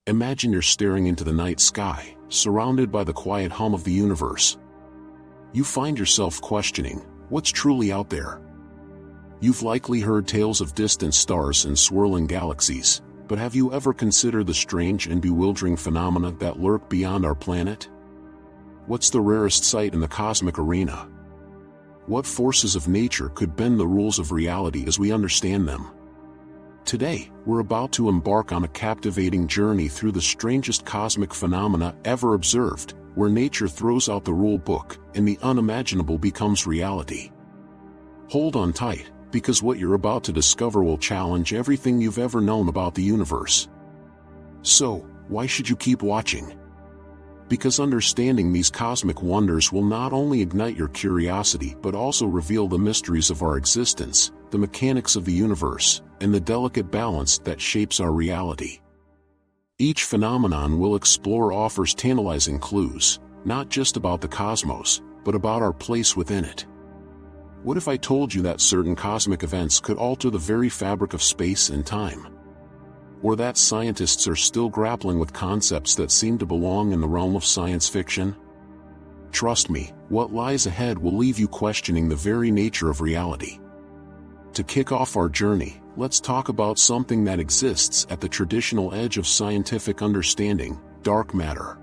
Imagine you're staring into the night sky, surrounded by the quiet hum of the universe. You find yourself questioning, what's truly out there? You've likely heard tales of distant stars and swirling galaxies, but have you ever considered the strange and bewildering phenomena that lurk beyond our planet? What's the rarest sight in the cosmic arena? What forces of nature could bend the rules of reality as we understand them? Today, we're about to embark on a captivating journey through the strangest cosmic phenomena ever observed, where nature throws out the rule book and the unimaginable becomes reality. Hold on tight, because what you're about to discover will challenge everything you've ever known about the universe. So, why should you keep watching? Because understanding these cosmic wonders will not only ignite your curiosity but also reveal the mysteries of our existence, the mechanics of the universe, and the delicate balance that shapes our reality. Each phenomenon we'll explore offers tantalizing clues, not just about the cosmos, but about our place within it. What if I told you that certain cosmic events could alter the very fabric of space and time? Or that scientists are still grappling with concepts that seem to belong in the realm of science fiction? Trust me, what lies ahead will leave you questioning the very nature of reality. To kick off our journey, let's talk about something that exists at the traditional edge of scientific understanding: dark matter.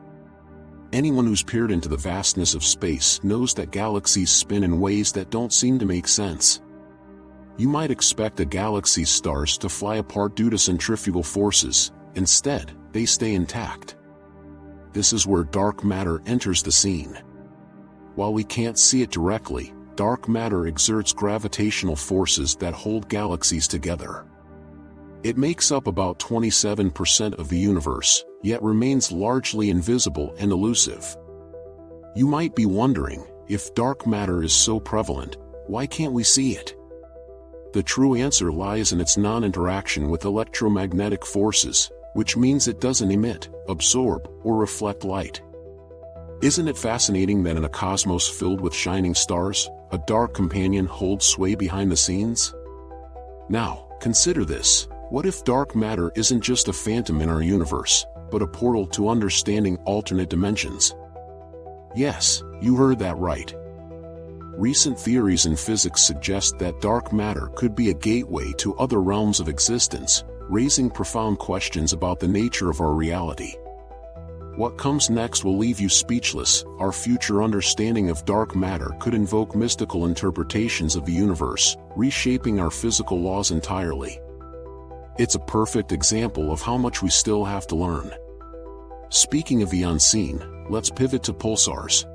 Anyone who's peered into the vastness of space knows that galaxies spin in ways that don't seem to make sense. You might expect a galaxy's stars to fly apart due to centrifugal forces. Instead, they stay intact. This is where dark matter enters the scene. While we can't see it directly, dark matter exerts gravitational forces that hold galaxies together. It makes up about 27% of the universe, yet remains largely invisible and elusive. You might be wondering, if dark matter is so prevalent, why can't we see it? The true answer lies in its non-interaction with electromagnetic forces, which means it doesn't emit, absorb, or reflect light. Isn't it fascinating that in a cosmos filled with shining stars, a dark companion holds sway behind the scenes? Now, consider this: what if dark matter isn't just a phantom in our universe, but a portal to understanding alternate dimensions? Yes, you heard that right. Recent theories in physics suggest that dark matter could be a gateway to other realms of existence, raising profound questions about the nature of our reality. What comes next will leave you speechless. Our future understanding of dark matter could invoke mystical interpretations of the universe, reshaping our physical laws entirely. It's a perfect example of how much we still have to learn. Speaking of the unseen, let's pivot to pulsars.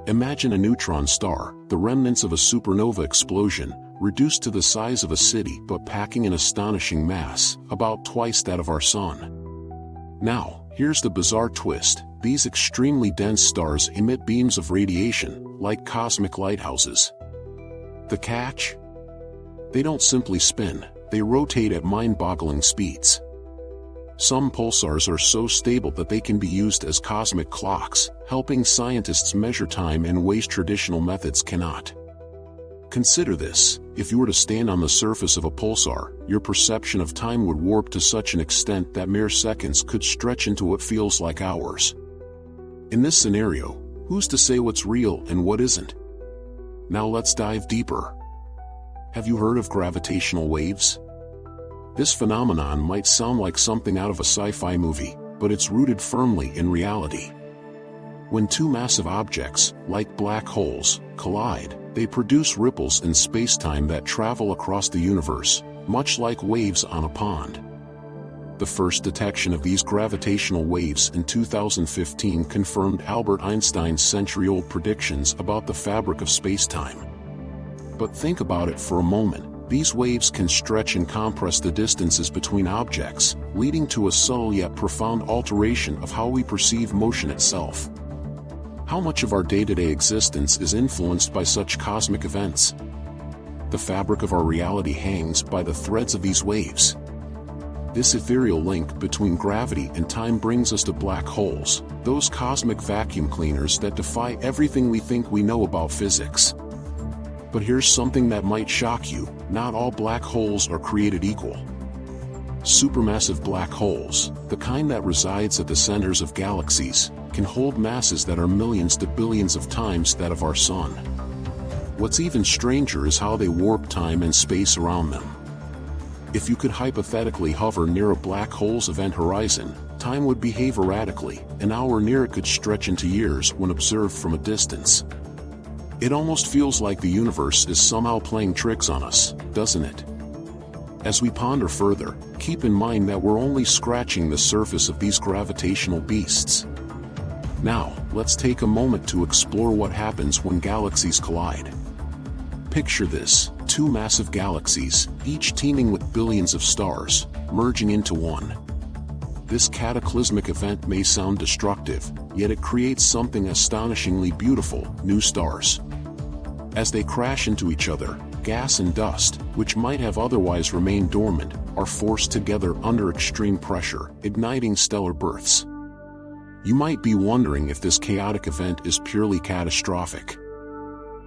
Imagine a neutron star, the remnants of a supernova explosion, reduced to the size of a city but packing an astonishing mass, about twice that of our sun. Now, here's the bizarre twist: these extremely dense stars emit beams of radiation, like cosmic lighthouses. The catch? They don't simply spin, they rotate at mind-boggling speeds. Some pulsars are so stable that they can be used as cosmic clocks, helping scientists measure time in ways traditional methods cannot. Consider this: if you were to stand on the surface of a pulsar, your perception of time would warp to such an extent that mere seconds could stretch into what feels like hours. In this scenario, who's to say what's real and what isn't? Now let's dive deeper. Have you heard of gravitational waves? This phenomenon might sound like something out of a sci-fi movie, but it's rooted firmly in reality. When two massive objects, like black holes, collide, they produce ripples in space-time that travel across the universe, much like waves on a pond. The first detection of these gravitational waves in 2015 confirmed Albert Einstein's century-old predictions about the fabric of space-time. But think about it for a moment. These waves can stretch and compress the distances between objects, leading to a subtle yet profound alteration of how we perceive motion itself. How much of our day-to-day existence is influenced by such cosmic events? The fabric of our reality hangs by the threads of these waves. This ethereal link between gravity and time brings us to black holes, those cosmic vacuum cleaners that defy everything we think we know about physics. But here's something that might shock you: not all black holes are created equal. supermassive black holes, the kind that resides at the centers of galaxies, can hold masses that are millions to billions of times that of our Sun. What's even stranger is how they warp time and space around them. If you could hypothetically hover near a black hole's event horizon, time would behave erratically. An hour near it could stretch into years when observed from a distance. It almost feels like the universe is somehow playing tricks on us, doesn't it? As we ponder further, keep in mind that we're only scratching the surface of these gravitational beasts. Now, let's take a moment to explore what happens when galaxies collide. Picture this: two massive galaxies, each teeming with billions of stars, merging into one. This cataclysmic event may sound destructive, yet it creates something astonishingly beautiful: new stars. As they crash into each other, gas and dust, which might have otherwise remained dormant, are forced together under extreme pressure, igniting stellar births. You might be wondering if this chaotic event is purely catastrophic.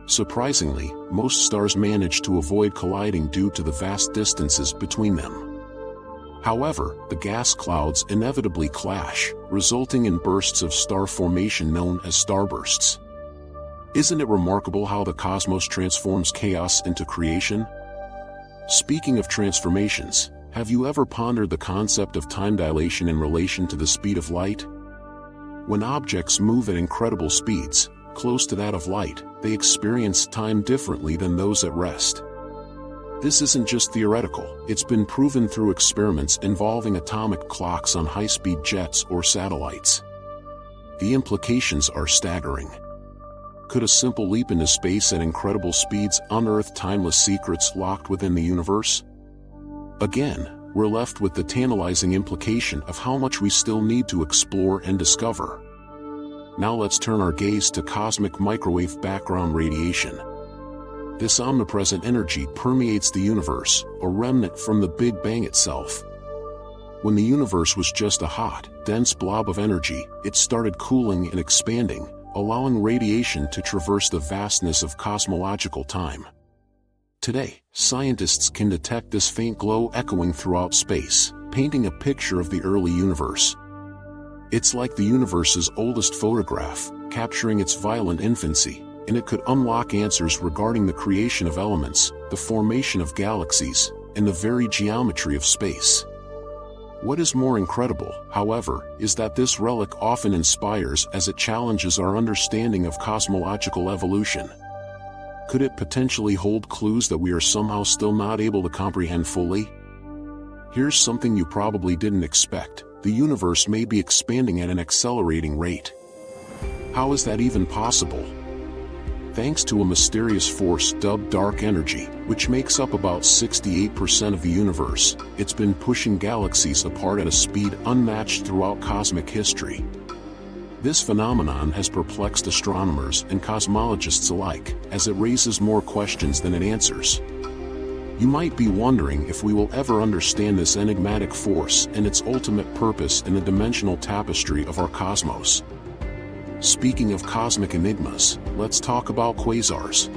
Surprisingly, most stars manage to avoid colliding due to the vast distances between them. However, the gas clouds inevitably clash, resulting in bursts of star formation known as starbursts. Isn't it remarkable how the cosmos transforms chaos into creation? Speaking of transformations, have you ever pondered the concept of time dilation in relation to the speed of light? When objects move at incredible speeds, close to that of light, they experience time differently than those at rest. This isn't just theoretical, it's been proven through experiments involving atomic clocks on high-speed jets or satellites. The implications are staggering. Could a simple leap into space at incredible speeds unearth timeless secrets locked within the universe? Again, we're left with the tantalizing implication of how much we still need to explore and discover. Now let's turn our gaze to cosmic microwave background radiation. This omnipresent energy permeates the universe, a remnant from the Big Bang itself. When the universe was just a hot, dense blob of energy, it started cooling and expanding, allowing radiation to traverse the vastness of cosmological time. Today, scientists can detect this faint glow echoing throughout space, painting a picture of the early universe. It's like the universe's oldest photograph, capturing its violent infancy, and it could unlock answers regarding the creation of elements, the formation of galaxies, and the very geometry of space. What is more incredible, however, is that this relic often inspires as it challenges our understanding of cosmological evolution. Could it potentially hold clues that we are somehow still not able to comprehend fully? Here's something you probably didn't expect: the universe may be expanding at an accelerating rate. How is that even possible? Thanks to a mysterious force dubbed dark energy, which makes up about 68% of the universe, it's been pushing galaxies apart at a speed unmatched throughout cosmic history. This phenomenon has perplexed astronomers and cosmologists alike, as it raises more questions than it answers. You might be wondering if we will ever understand this enigmatic force and its ultimate purpose in the dimensional tapestry of our cosmos. Speaking of cosmic enigmas, let's talk about quasars.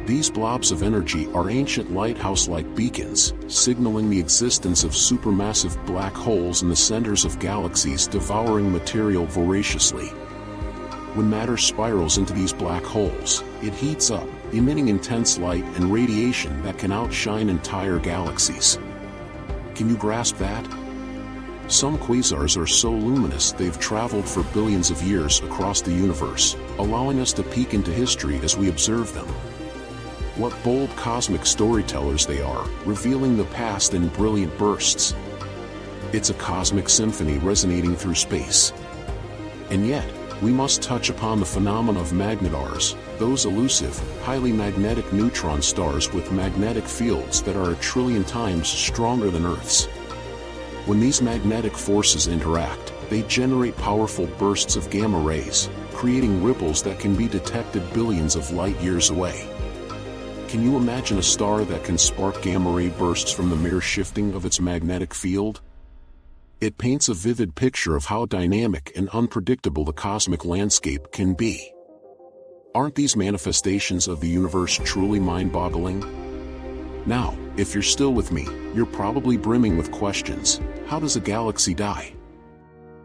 These blobs of energy are ancient lighthouse-like beacons, signaling the existence of supermassive black holes in the centers of galaxies devouring material voraciously. When matter spirals into these black holes, it heats up, emitting intense light and radiation that can outshine entire galaxies. Can you grasp that? Some quasars are so luminous they've traveled for billions of years across the universe, allowing us to peek into history as we observe them. What bold cosmic storytellers they are, revealing the past in brilliant bursts. It's a cosmic symphony resonating through space. And yet, we must touch upon the phenomena of magnetars, those elusive, highly magnetic neutron stars with magnetic fields that are 1 trillion times stronger than Earth's. When these magnetic forces interact, they generate powerful bursts of gamma rays, creating ripples that can be detected billions of light years away. Can you imagine a star that can spark gamma ray bursts from the mere shifting of its magnetic field? It paints a vivid picture of how dynamic and unpredictable the cosmic landscape can be. Aren't these manifestations of the universe truly mind-boggling? Now, If you're still with me, you're probably brimming with questions. How does a galaxy die?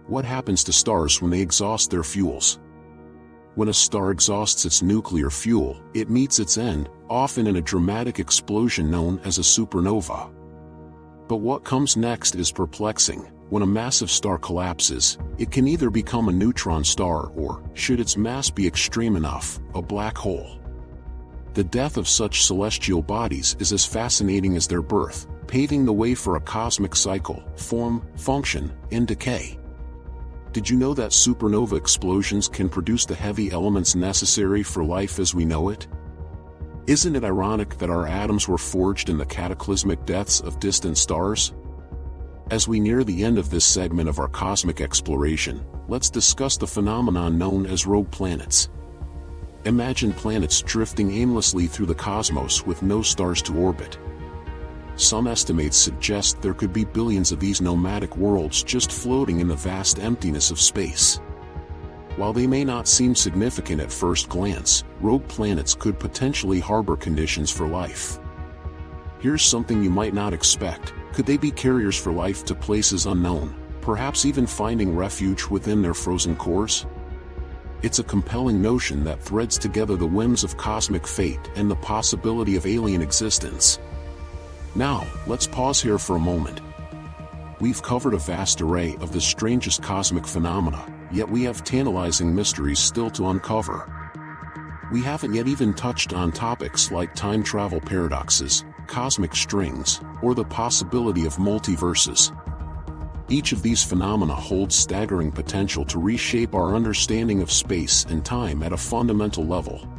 What happens to stars when they exhaust their fuels? When a star exhausts its nuclear fuel, it meets its end, often in a dramatic explosion known as a supernova. But what comes next is perplexing. When a massive star collapses, it can either become a neutron star or, should its mass be extreme enough, a black hole. The death of such celestial bodies is as fascinating as their birth, paving the way for a cosmic cycle, form, function, and decay. Did you know that supernova explosions can produce the heavy elements necessary for life as we know it? Isn't it ironic that our atoms were forged in the cataclysmic deaths of distant stars? As we near the end of this segment of our cosmic exploration, let's discuss the phenomenon known as rogue planets. Imagine planets drifting aimlessly through the cosmos with no stars to orbit. Some estimates suggest there could be billions of these nomadic worlds just floating in the vast emptiness of space. While they may not seem significant at first glance, rogue planets could potentially harbor conditions for life. Here's something you might not expect. Could they be carriers for life to places unknown, perhaps even finding refuge within their frozen cores? It's a compelling notion that threads together the whims of cosmic fate and the possibility of alien existence. Now, let's pause here for a moment. We've covered a vast array of the strangest cosmic phenomena, yet we have tantalizing mysteries still to uncover. We haven't yet even touched on topics like time travel paradoxes, cosmic strings, or the possibility of multiverses. Each of these phenomena holds staggering potential to reshape our understanding of space and time at a fundamental level.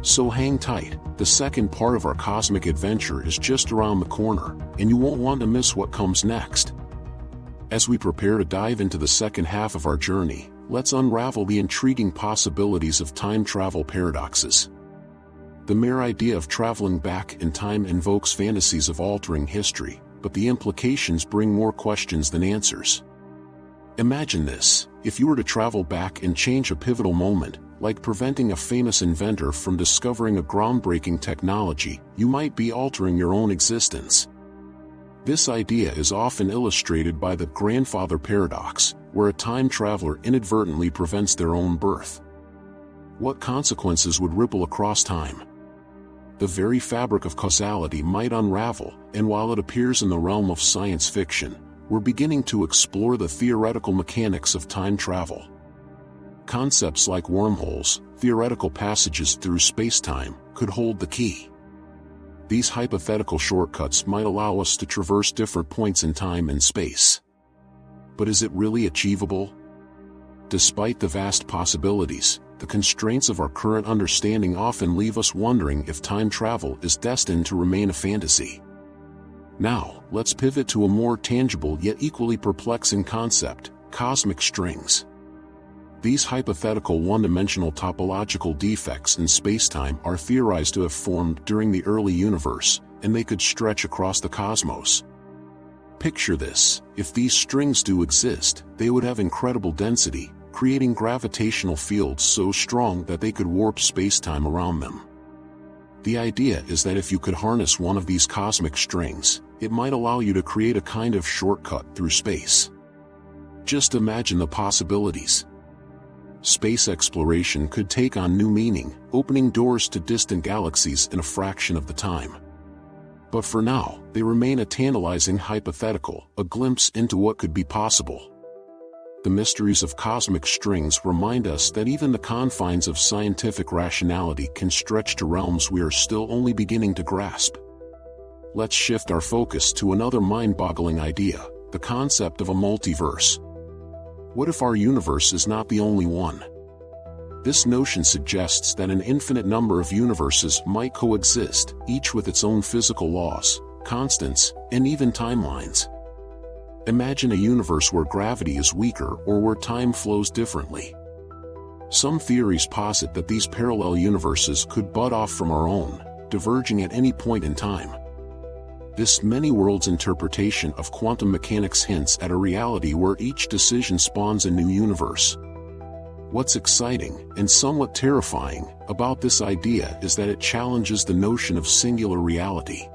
So hang tight, the second part of our cosmic adventure is just around the corner, and you won't want to miss what comes next. As we prepare to dive into the second half of our journey, let's unravel the intriguing possibilities of time travel paradoxes. The mere idea of traveling back in time invokes fantasies of altering history, but the implications bring more questions than answers. Imagine this: if you were to travel back and change a pivotal moment, like preventing a famous inventor from discovering a groundbreaking technology, you might be altering your own existence. This idea is often illustrated by the grandfather paradox, where a time traveler inadvertently prevents their own birth. What consequences would ripple across time? The very fabric of causality might unravel, and while it appears in the realm of science fiction, we're beginning to explore the theoretical mechanics of time travel. Concepts like wormholes, theoretical passages through space-time, could hold the key. These hypothetical shortcuts might allow us to traverse different points in time and space. But is it really achievable? Despite the vast possibilities, the constraints of our current understanding often leave us wondering if time travel is destined to remain a fantasy. Now, let's pivot to a more tangible yet equally perplexing concept: cosmic strings. These hypothetical one-dimensional topological defects in spacetime are theorized to have formed during the early universe, and they could stretch across the cosmos. Picture this: if these strings do exist, they would have incredible density, creating gravitational fields so strong that they could warp spacetime around them. The idea is that if you could harness one of these cosmic strings, it might allow you to create a kind of shortcut through space. Just imagine the possibilities. Space exploration could take on new meaning, opening doors to distant galaxies in a fraction of the time. But for now, they remain a tantalizing hypothetical, a glimpse into what could be possible. The mysteries of cosmic strings remind us that even the confines of scientific rationality can stretch to realms we are still only beginning to grasp. Let's shift our focus to another mind-boggling idea: the concept of a multiverse. What if our universe is not the only one? This notion suggests that an infinite number of universes might coexist, each with its own physical laws, constants, and even timelines. Imagine a universe where gravity is weaker or where time flows differently. Some theories posit that these parallel universes could bud off from our own, diverging at any point in time. This many-worlds interpretation of quantum mechanics hints at a reality where each decision spawns a new universe. What's exciting, and somewhat terrifying, about this idea is that it challenges the notion of singular reality.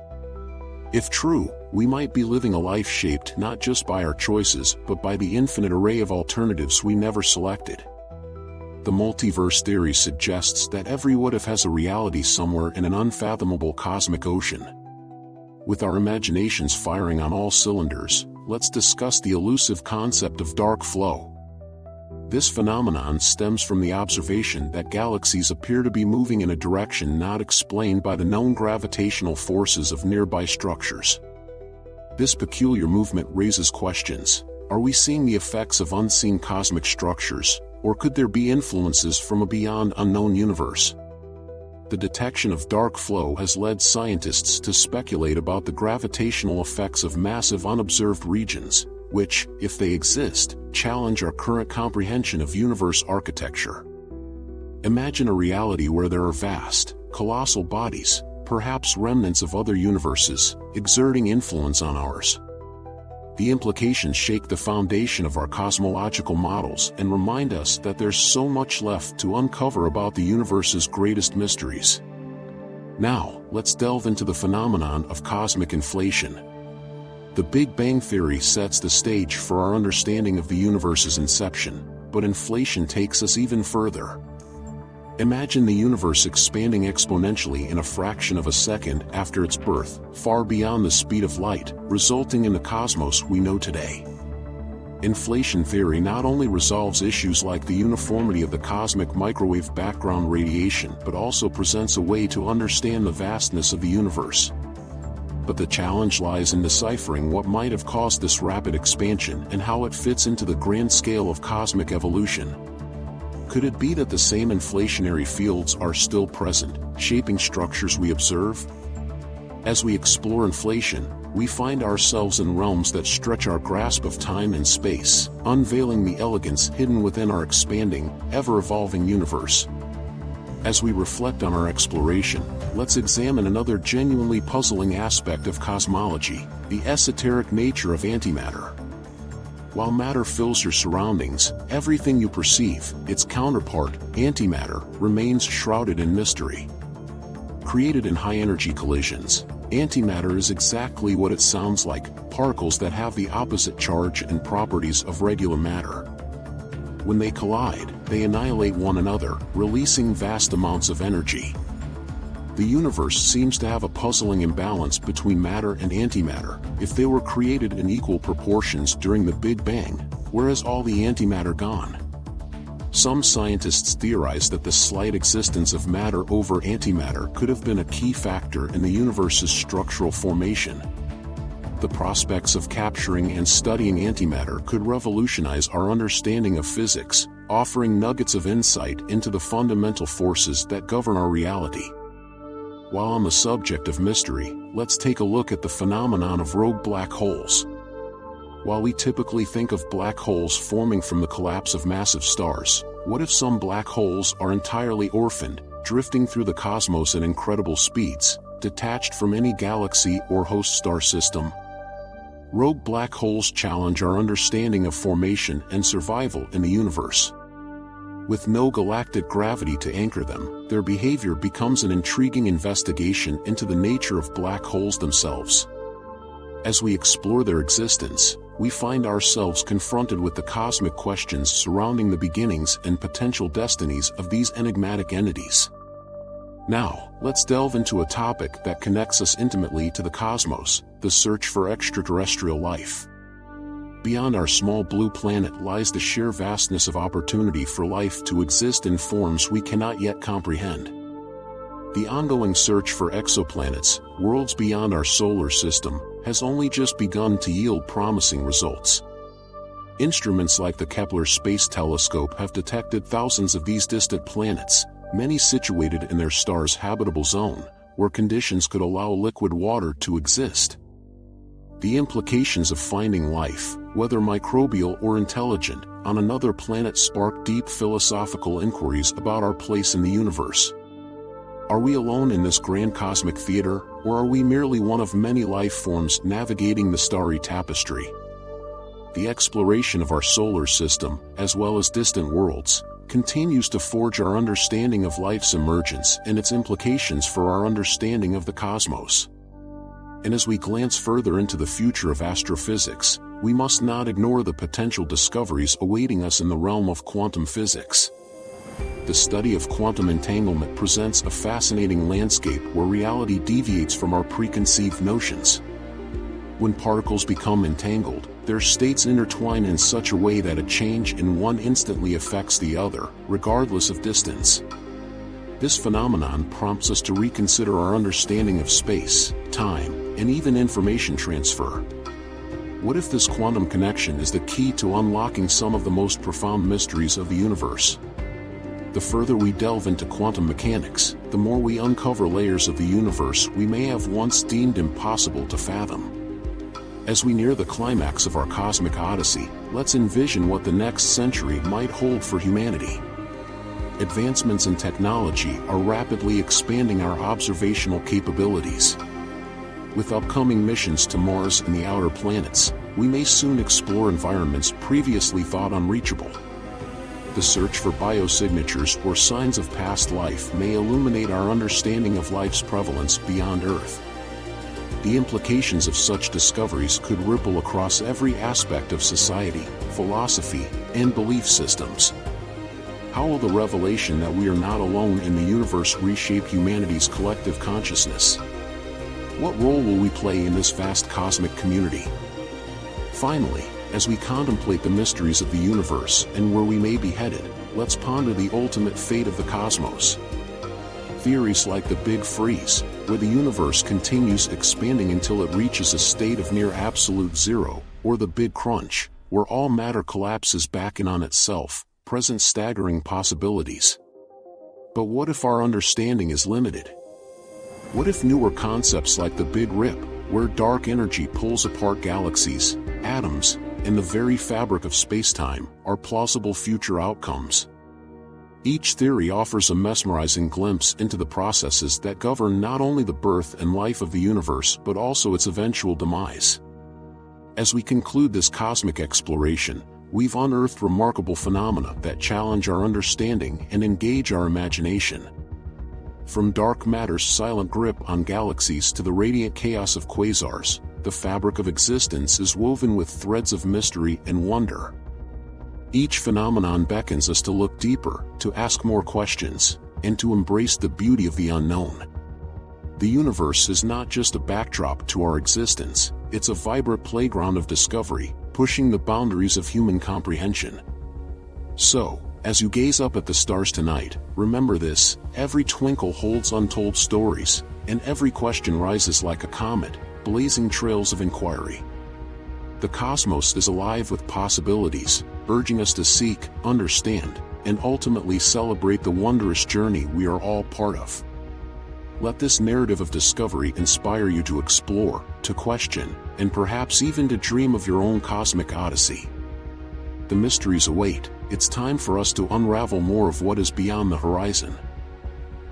If true, we might be living a life shaped not just by our choices but by the infinite array of alternatives we never selected. The multiverse theory suggests that every what-if has a reality somewhere in an unfathomable cosmic ocean. With our imaginations firing on all cylinders, let's discuss the elusive concept of dark flow. This phenomenon stems from the observation that galaxies appear to be moving in a direction not explained by the known gravitational forces of nearby structures. This peculiar movement raises questions. Are we seeing the effects of unseen cosmic structures, or could there be influences from a beyond unknown universe? The detection of dark flow has led scientists to speculate about the gravitational effects of massive unobserved regions, which, if they exist, challenge our current comprehension of universe architecture. Imagine a reality where there are vast, colossal bodies, perhaps remnants of other universes, exerting influence on ours. The implications shake the foundation of our cosmological models and remind us that there's so much left to uncover about the universe's greatest mysteries. Now, let's delve into the phenomenon of cosmic inflation. The Big Bang Theory sets the stage for our understanding of the universe's inception, but inflation takes us even further. Imagine the universe expanding exponentially in a fraction of a second after its birth, far beyond the speed of light, resulting in the cosmos we know today. Inflation theory not only resolves issues like the uniformity of the cosmic microwave background radiation but also presents a way to understand the vastness of the universe. But the challenge lies in deciphering what might have caused this rapid expansion and how it fits into the grand scale of cosmic evolution. Could it be that the same inflationary fields are still present, shaping structures we observe? As we explore inflation, we find ourselves in realms that stretch our grasp of time and space, unveiling the elegance hidden within our expanding, ever-evolving universe. As we reflect on our exploration, let's examine another genuinely puzzling aspect of cosmology, the esoteric nature of antimatter. While matter fills your surroundings, everything you perceive, its counterpart, antimatter, remains shrouded in mystery. Created in high-energy collisions, antimatter is exactly what it sounds like, particles that have the opposite charge and properties of regular matter. When they collide, they annihilate one another, releasing vast amounts of energy. The universe seems to have a puzzling imbalance between matter and antimatter. If they were created in equal proportions during the Big Bang, where is all the antimatter gone? Some scientists theorize that the slight existence of matter over antimatter could have been a key factor in the universe's structural formation. The prospects of capturing and studying antimatter could revolutionize our understanding of physics, offering nuggets of insight into the fundamental forces that govern our reality. While on the subject of mystery, let's take a look at the phenomenon of rogue black holes. While we typically think of black holes forming from the collapse of massive stars, what if some black holes are entirely orphaned, drifting through the cosmos at incredible speeds, detached from any galaxy or host star system? Rogue black holes challenge our understanding of formation and survival in the universe. With no galactic gravity to anchor them, their behavior becomes an intriguing investigation into the nature of black holes themselves. As we explore their existence, we find ourselves confronted with the cosmic questions surrounding the beginnings and potential destinies of these enigmatic entities. Now, let's delve into a topic that connects us intimately to the cosmos, the search for extraterrestrial life. Beyond our small blue planet lies the sheer vastness of opportunity for life to exist in forms we cannot yet comprehend. The ongoing search for exoplanets, worlds beyond our solar system, has only just begun to yield promising results. Instruments like the Kepler Space Telescope have detected thousands of these distant planets, many situated in their star's habitable zone, where conditions could allow liquid water to exist. The implications of finding life, whether microbial or intelligent, on another planet spark deep philosophical inquiries about our place in the universe. Are we alone in this grand cosmic theater, or are we merely one of many life forms navigating the starry tapestry? The exploration of our solar system, as well as distant worlds, continues to forge our understanding of life's emergence and its implications for our understanding of the cosmos. And as we glance further into the future of astrophysics, we must not ignore the potential discoveries awaiting us in the realm of quantum physics. The study of quantum entanglement presents a fascinating landscape where reality deviates from our preconceived notions. When particles become entangled, their states intertwine in such a way that a change in one instantly affects the other, regardless of distance. This phenomenon prompts us to reconsider our understanding of space, time, and even information transfer. What if this quantum connection is the key to unlocking some of the most profound mysteries of the universe? The further we delve into quantum mechanics, the more we uncover layers of the universe we may have once deemed impossible to fathom. As we near the climax of our cosmic odyssey, let's envision what the next century might hold for humanity. Advancements in technology are rapidly expanding our observational capabilities. With upcoming missions to Mars and the outer planets, we may soon explore environments previously thought unreachable. The search for biosignatures or signs of past life may illuminate our understanding of life's prevalence beyond Earth. The implications of such discoveries could ripple across every aspect of society, philosophy, and belief systems. How will the revelation that we are not alone in the universe reshape humanity's collective consciousness? What role will we play in this vast cosmic community? Finally, as we contemplate the mysteries of the universe and where we may be headed, let's ponder the ultimate fate of the cosmos. Theories like the Big Freeze, where the universe continues expanding until it reaches a state of near absolute zero, or the Big Crunch, where all matter collapses back in on itself, present staggering possibilities. But what if our understanding is limited? What if newer concepts like the Big Rip, where dark energy pulls apart galaxies, atoms, and the very fabric of spacetime, are plausible future outcomes? Each theory offers a mesmerizing glimpse into the processes that govern not only the birth and life of the universe but also its eventual demise. As we conclude this cosmic exploration, we've unearthed remarkable phenomena that challenge our understanding and engage our imagination. From dark matter's silent grip on galaxies to the radiant chaos of quasars, the fabric of existence is woven with threads of mystery and wonder. Each phenomenon beckons us to look deeper, to ask more questions, and to embrace the beauty of the unknown. The universe is not just a backdrop to our existence, it's a vibrant playground of discovery, pushing the boundaries of human comprehension. So, as you gaze up at the stars tonight, remember this: every twinkle holds untold stories, and every question rises like a comet, blazing trails of inquiry. The cosmos is alive with possibilities, urging us to seek, understand, and ultimately celebrate the wondrous journey we are all part of. Let this narrative of discovery inspire you to explore, to question, and perhaps even to dream of your own cosmic odyssey. The mysteries await. It's time for us to unravel more of what is beyond the horizon.